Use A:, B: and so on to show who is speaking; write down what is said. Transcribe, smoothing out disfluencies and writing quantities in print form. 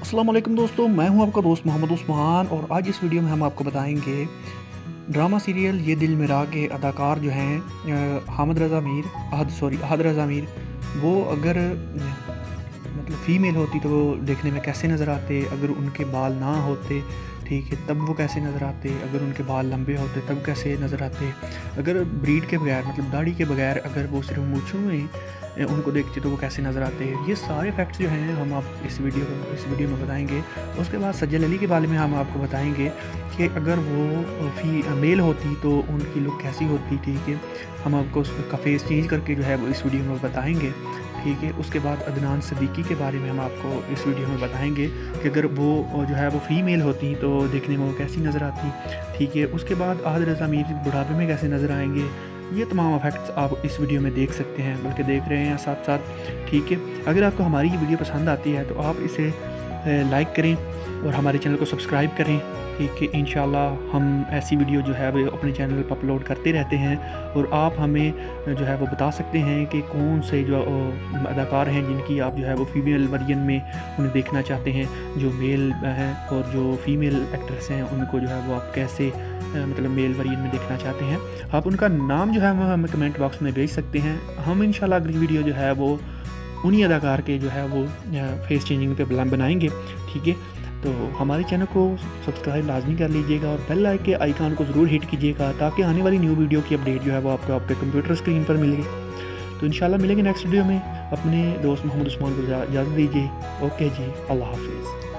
A: अस्सलाम वालेकुम दोस्तों, मैं हूं आपका दोस्त मोहम्मद उस्मान और आज इस वीडियो में हम आपको बताएंगे ड्रामा सीरियल ये दिल मेरा के अदाकार जो हैं अहद रज़ा मीर वो अगर मतलब फ़ीमेल होती तो वो देखने में कैसे नज़र आते, अगर उनके बाल ना होते ठीक है तब वो कैसे नज़र आते, अगर उनके बाल लंबे होते तब कैसे नज़र आते, अगर ब्रीड के बगैर मतलब दाढ़ी के बगैर अगर वो सिर्फ मूंछों में उनको देखते तो वो कैसे नज़र आते हैं। ये सारे फैक्ट्स जो हैं हम आप इस वीडियो में बताएंगे। उसके बाद सज्जल अली के बारे में हम आपको बताएंगे कि अगर वो मेल होती तो उनकी लुक कैसी होती, ठीक है। हम आपको उसका फेस चेंज करके जो है वो इस वीडियो में बताएंगे, ठीक है। उसके बाद अदनान सिद्दीकी के बारे में हम आपको इस वीडियो में बताएंगे कि अगर वो जो है वो फ़ीमेल होती तो देखने में वो कैसी नज़र आती, ठीक है। उसके बाद अहद रज़ा मीर बुढ़ापे में कैसे नज़र आएंगे, ये तमाम फैक्ट्स आप इस वीडियो में देख सकते हैं, बल्कि देख रहे हैं साथ साथ, ठीक है। अगर आपको हमारी ये वीडियो पसंद आती है तो आप इसे लाइक करें और हमारे चैनल को सब्सक्राइब करें, ठीक है। इंशाल्लाह हम ऐसी वीडियो जो है वो अपने चैनल पर अपलोड करते रहते हैं और आप हमें जो है वो बता सकते हैं कि कौन से जो अदाकार हैं जिनकी आप जो है वो फीमेल वर्जन में उन्हें देखना चाहते हैं, जो मेल हैं, और जो फीमेल एक्ट्रेस हैं उनको जो है वो आप कैसे मतलब मेल वर्जन में देखना चाहते हैं। आप उनका नाम जो है वो हमें कमेंट बॉक्स में भेज सकते हैं। हम इंशाल्लाह अगली वीडियो जो है वो उन्हीं अदाकार के जो है वो फेस चेंजिंग पे बनाएंगे, ठीक है। तो हमारे चैनल को सब्सक्राइब लाजमी कर लीजिएगा और बेल आइकन के आइकन को ज़रूर हिट कीजिएगा ताकि आने वाली न्यू वीडियो की अपडेट जो है वो आपको आपके कंप्यूटर स्क्रीन पर मिले। तो इंशाल्लाह मिलेंगे नेक्स्ट वीडियो में। अपने दोस्त मोहम्मद उस्मान को इजाज़त दीजिए। ओके जी, अल्लाह हाफिज़।